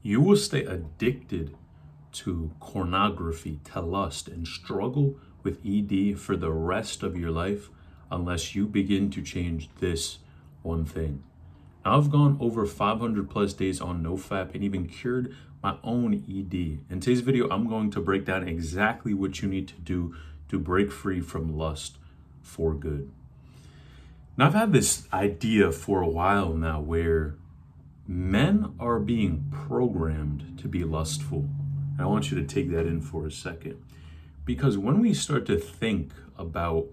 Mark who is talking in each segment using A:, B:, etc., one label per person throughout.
A: You will stay addicted to pornography, to lust, and struggle with ED for the rest of your life unless you begin to change this one thing. Now, I've gone over 500 plus days on NoFap and even cured my own ED. In today's video, I'm going to break down exactly what you need to do to break free from lust for good. Now, I've had this idea for a while now where men are being programmed to be lustful. And I want you to take that in for a second. Because when we start to think about,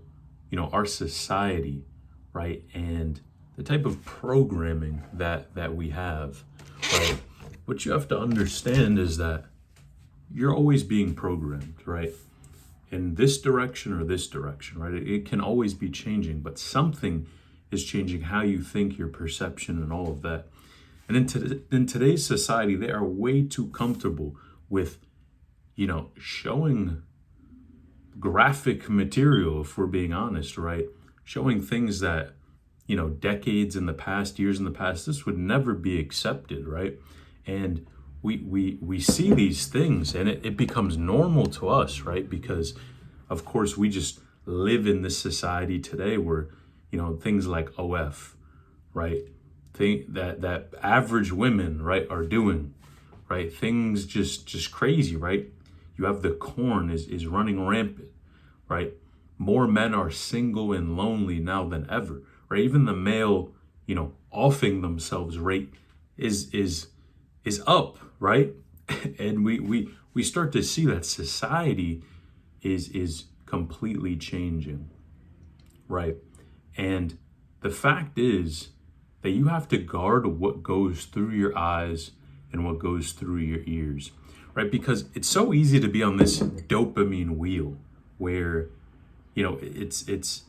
A: our society, right, and the type of programming that we have, right, what you have to understand is that you're always being programmed, right, in this direction or this direction, right? It can always be changing, but something is changing how you think, your perception, and all of that. And in today's society, they are way too comfortable with, showing graphic material, if we're being honest, right? Showing things that, decades in the past, years in the past, this would never be accepted, right? And we see these things and it becomes normal to us, right? Because, of course, we just live in this society today where, things like OF, right? That average women, right, are doing, right? Things just crazy, right? You have the corn is running rampant, right? More men are single and lonely now than ever, right? Even the male, offing themselves rate is up, right? And we start to see that society is completely changing, right? And the fact is that you have to guard what goes through your eyes and what goes through your ears, right? Because it's so easy to be on this dopamine wheel where, it's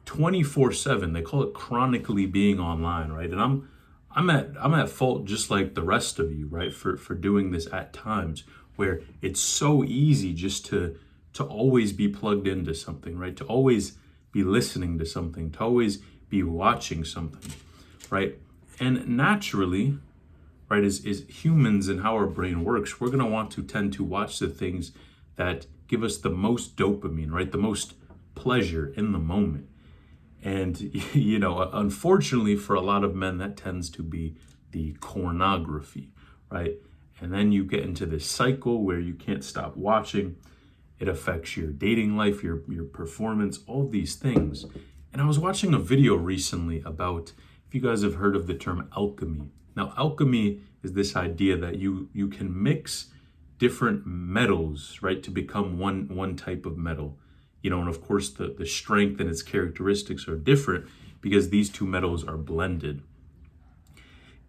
A: 24/7. They call it chronically being online, right? And I'm at fault just like the rest of you, right? For doing this at times where it's so easy just to always be plugged into something, right? To always be listening to something, to always be watching something, right? And naturally, right, is humans and how our brain works, we're gonna want to tend to watch the things that give us the most dopamine, right? The most pleasure in the moment. And, unfortunately for a lot of men, that tends to be the pornography, right? And then you get into this cycle where you can't stop watching. It affects your dating life, your performance, all these things. And I was watching a video recently about, if you guys have heard of the term alchemy. Now, alchemy is this idea that you can mix different metals, right, to become one type of metal. And of course, the strength and its characteristics are different because these two metals are blended.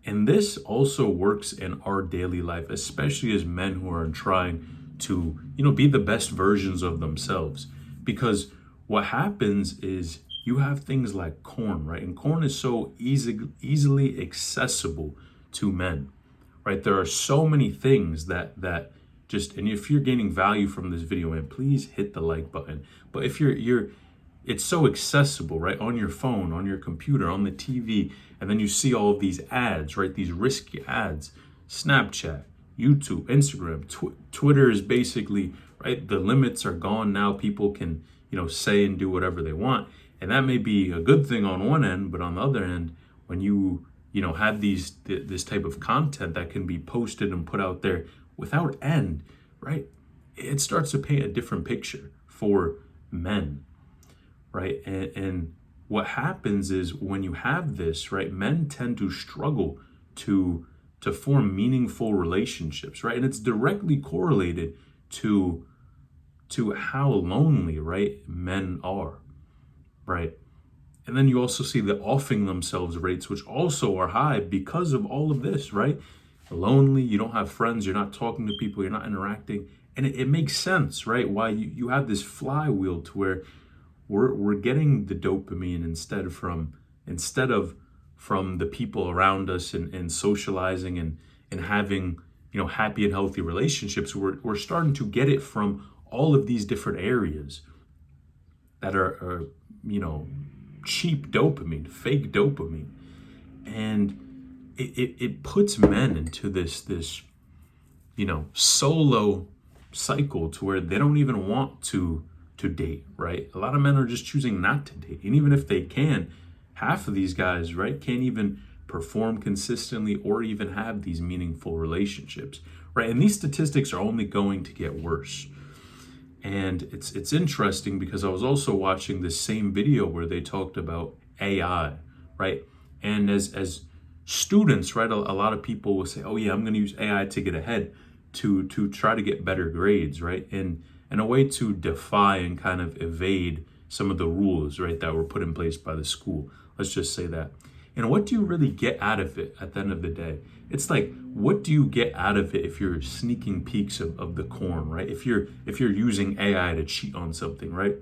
A: And this also works in our daily life, especially as men who are trying to, be the best versions of themselves. Because what happens is you have things like corn, right? And corn is so easily accessible to men, right? There are so many things that just, and if you're gaining value from this video, man, please hit the like button. But if it's so accessible, right? On your phone, on your computer, on the TV, and then you see all of these ads, right? These risky ads, Snapchat, YouTube, Instagram, Twitter is basically, right? The limits are gone now. People can, say and do whatever they want. And that may be a good thing on one end, but on the other end, when you have this type of content that can be posted and put out there without end, right? It starts to paint a different picture for men, right? And what happens is when you have this, right, men tend to struggle to form meaningful relationships, right? And it's directly correlated to how lonely, right, men are, right? And then you also see the offing themselves rates, which also are high because of all of this, right? Lonely, you don't have friends, you're not talking to people, you're not interacting. And it makes sense, right? Why you have this flywheel to where we're getting the dopamine instead of from the people around us and socializing and having, happy and healthy relationships. We're starting to get it from all of these different areas that are cheap dopamine, fake dopamine. And it puts men into this solo cycle to where they don't even want to date, right? A lot of men are just choosing not to date. And even if they can, half of these guys, right, can't even perform consistently or even have these meaningful relationships, right? And these statistics are only going to get worse. And it's interesting because I was also watching this same video where they talked about AI, right? And as students, right, a lot of people will say, "Oh yeah, I'm going to use AI to get ahead, to try to get better grades," right? And a way to defy and kind of evade some of the rules, right, that were put in place by the school. Let's just say that. And what do you really get out of it at the end of the day? It's like, what do you get out of it if you're sneaking peeks of the corn, right? If you're using AI to cheat on something, right?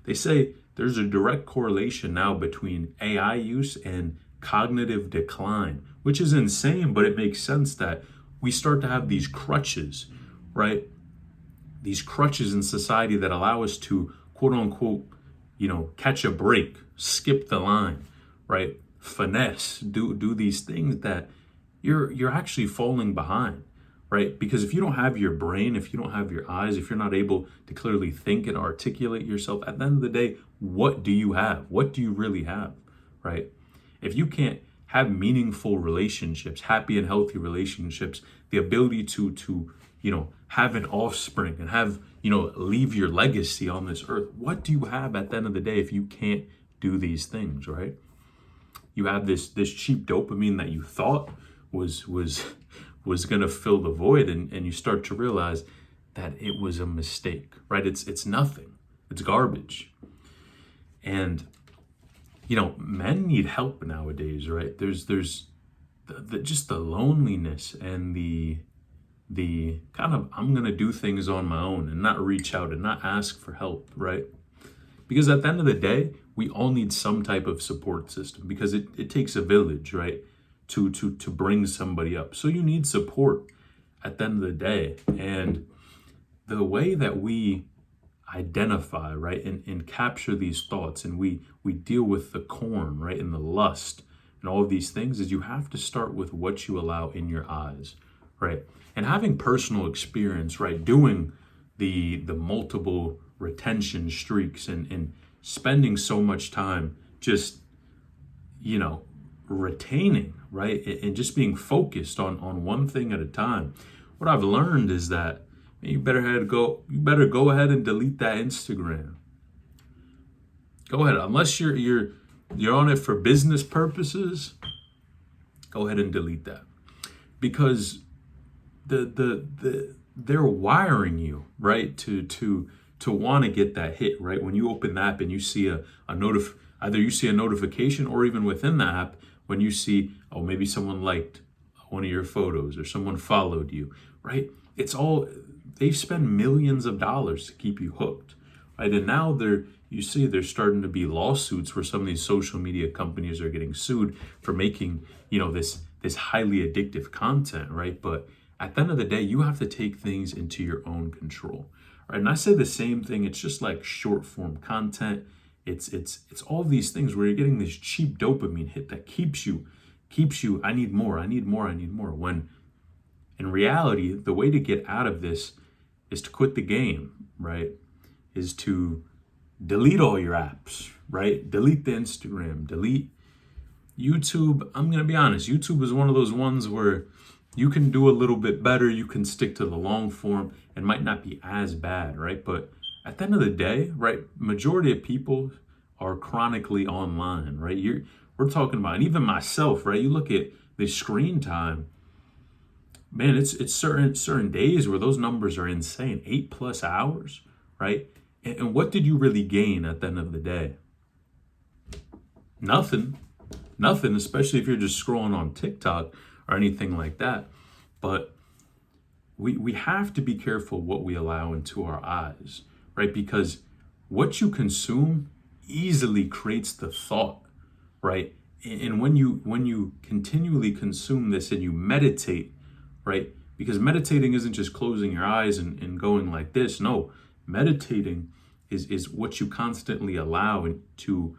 A: They say there's a direct correlation now between AI use and cognitive decline, which is insane, but it makes sense that we start to have these crutches, right? These crutches in society that allow us to, quote unquote, catch a break, skip the line, right? Finesse, do these things that you're actually falling behind, right? Because if you don't have your brain, if you don't have your eyes, if you're not able to clearly think and articulate yourself, at the end of the day, what do you have? What do you really have, right? If you can't have meaningful relationships, happy and healthy relationships, the ability to have an offspring and have, leave your legacy on this earth, what do you have at the end of the day if you can't do these things, right? You have this cheap dopamine that you thought was going to fill the void, and you start to realize that it was a mistake, right? It's nothing. It's garbage. And men need help nowadays, right? There's just the loneliness and the kind of, I'm going to do things on my own and not reach out and not ask for help, right? Because at the end of the day, we all need some type of support system, because it takes a village, right, to bring somebody up. So you need support at the end of the day. And the way that we identify, right, and capture these thoughts, and we deal with the corn, right, and the lust and all of these things, is you have to start with what you allow in your eyes, right? And having personal experience, right, doing the multiple retention streaks and spending so much time just retaining, right, and just being focused on one thing at a time. What I've learned is that you better go ahead and delete that Instagram. Go ahead, unless you're on it for business purposes. Go ahead and delete that, because they're wiring you, right, to want to get that hit, right? When you open the app and you see either you see a notification, or even within the app, when you see, oh, maybe someone liked one of your photos or someone followed you, right? They spend millions of dollars to keep you hooked, right? And now there's starting to be lawsuits where some of these social media companies are getting sued for making, this highly addictive content, right? But at the end of the day, you have to take things into your own control, right? And I say the same thing. It's just like short form content. It's all these things where you're getting this cheap dopamine hit that keeps you, I need more. When in reality, the way to get out of this is to quit the game, right? Is to delete all your apps, right? Delete the Instagram, delete YouTube. I'm going to be honest. YouTube is one of those ones where you can do a little bit better. You can stick to the long form and might not be as bad, right? But at the end of the day, right, majority of people are chronically online, right? We're talking about, and even myself, right? You look at the screen time, man, it's certain days where those numbers are insane. 8+ hours, right? And what did you really gain at the end of the day? Nothing, especially if you're just scrolling on TikTok or anything like that. But we have to be careful what we allow into our eyes, right? Because what you consume easily creates the thought, right? And when you continually consume this and you meditate, right? Because meditating isn't just closing your eyes and going like this. No, meditating is what you constantly allow to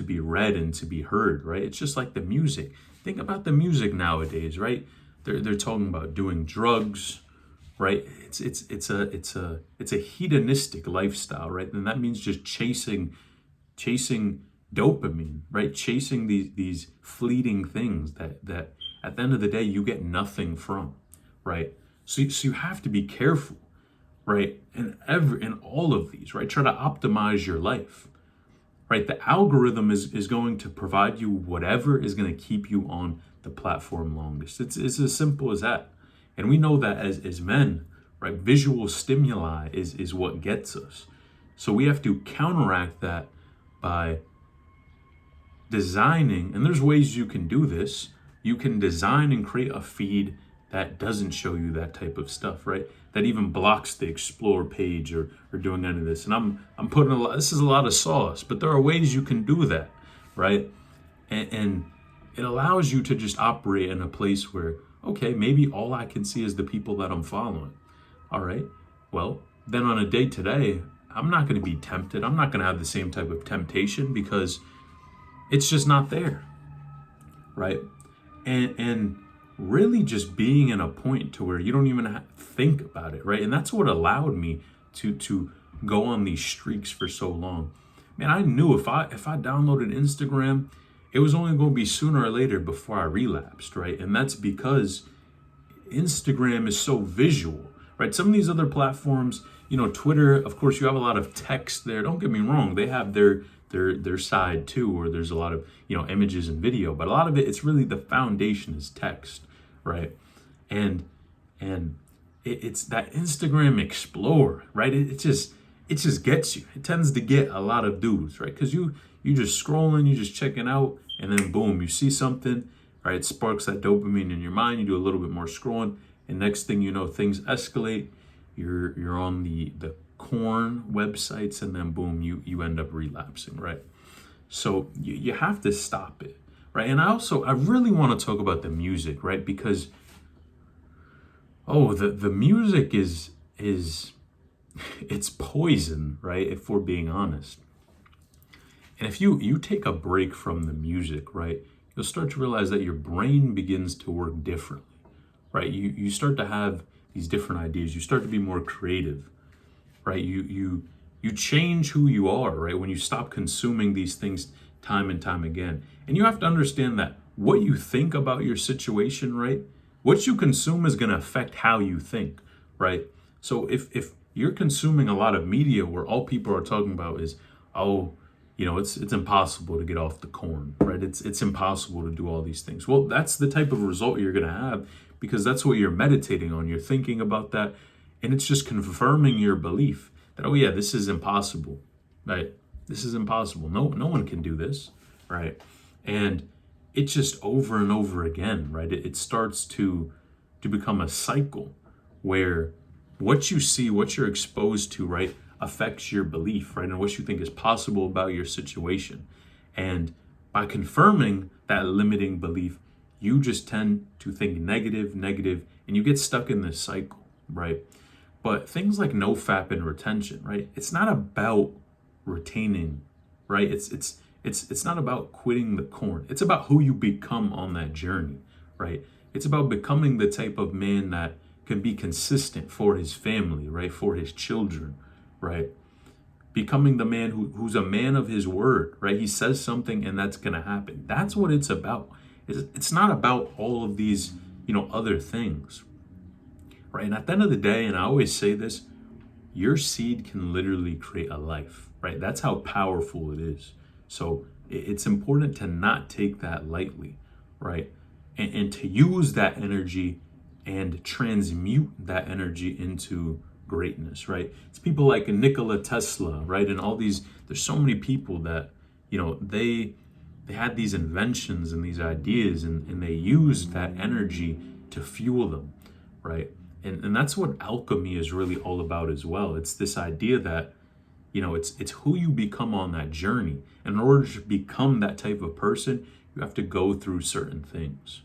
A: be read and to be heard, right? It's just like the music. Think about the music nowadays, right? They're talking about doing drugs, right? It's a hedonistic lifestyle, right? And that means just chasing dopamine, right? Chasing these fleeting things that at the end of the day you get nothing from, right? So you have to be careful, right? In all of these, right? Try to optimize your life, right? The algorithm is going to provide you whatever is going to keep you on the platform longest. It's as simple as that. And we know that as men, right? Visual stimuli is what gets us. So we have to counteract that by designing, and there's ways you can do this. You can design and create a feed that doesn't show you that type of stuff, right? That even blocks the explore page or doing any of this. And I'm putting this is a lot of sauce, but there are ways you can do that, right? And it allows you to just operate in a place where, okay, maybe all I can see is the people that I'm following. All right. Well, then on a day to day, I'm not going to be tempted. I'm not going to have the same type of temptation because it's just not there, right? And really just being in a point to where you don't even think about it, right? And that's what allowed me to go on these streaks for so long. Man, I knew if I downloaded Instagram, it was only going to be sooner or later before I relapsed, right? And that's because Instagram is so visual, right? Some of these other platforms, Twitter, of course, you have a lot of text there. Don't get me wrong; they have their side too, where there's a lot of images and video, but a lot of it's really the foundation is text, right? And it's that Instagram Explorer, right? It just gets you. It tends to get a lot of dudes, right? Because you just scrolling, you just checking out, and then boom, you see something, right? It sparks that dopamine in your mind. You do a little bit more scrolling, and next thing you know, things escalate. You're on the corn websites, and then boom, you end up relapsing, right? So you have to stop it, right? And I really want to talk about the music, right? Because the music is it's poison, right? If we're being honest. And if you take a break from the music, right, you'll start to realize that your brain begins to work differently, right? You start to have these different ideas. You start to be more creative, right? You change who you are, right? When you stop consuming these things time and time again. And you have to understand that what you think about your situation, right? What you consume is going to affect how you think, right? So if you're consuming a lot of media where all people are talking about is, it's impossible to get off the corn, right? It's impossible to do all these things. Well, that's the type of result you're going to have because that's what you're meditating on. You're thinking about that, and it's just confirming your belief that, oh yeah, this is impossible, right? This is impossible. No one can do this, right? And it's just over and over again, right? It starts to become a cycle where what you see, what you're exposed to, right, affects your belief, right? And what you think is possible about your situation. And by confirming that limiting belief, you just tend to think negative, and you get stuck in this cycle, right? But things like NoFap and retention, right? It's not about retaining, right? It's not about quitting the corn. It's about who you become on that journey, right? It's about becoming the type of man that can be consistent for his family, right? For his children, right? Becoming the man who's a man of his word, right? He says something and that's going to happen. That's what it's about. It's not about all of these, other things, right? And at the end of the day, and I always say this, your seed can literally create a life, right? That's how powerful it is. So it's important to not take that lightly, right? And to use that energy and transmute that energy into greatness, right? It's people like Nikola Tesla, right? And all these, there's so many people that, they had these inventions and these ideas and they used that energy to fuel them, right? And that's what alchemy is really all about as well. It's this idea that, it's who you become on that journey. And in order to become that type of person, you have to go through certain things,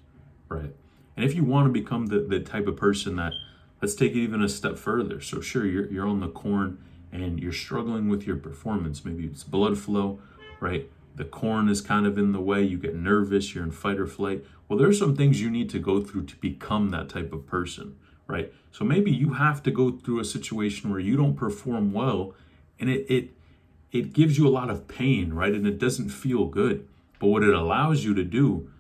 A: right? And if you want to become the type of person that, let's take it even a step further. So sure, you're on the corn and you're struggling with your performance. Maybe it's blood flow, right? The corn is kind of in the way. You get nervous, you're in fight or flight. Well, there's some things you need to go through to become that type of person, right? So maybe you have to go through a situation where you don't perform well, and it gives you a lot of pain, right? And it doesn't feel good. But what it allows you to do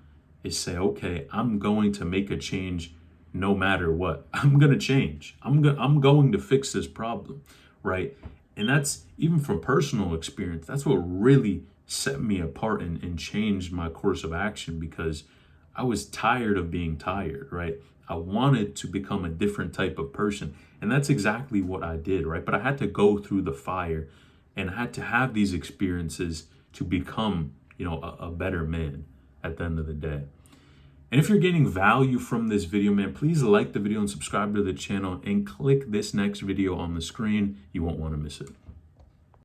A: is say, okay, I'm going to make a change no matter what. I'm going to change. I'm going to fix this problem, right? And that's, even from personal experience, that's what really set me apart and changed my course of action, because I was tired of being tired, right? I wanted to become a different type of person. And that's exactly what I did, right? But I had to go through the fire, and I had to have these experiences to become, a better man at the end of the day. And if you're getting value from this video, man, please like the video and subscribe to the channel and click this next video on the screen. You won't want to miss it.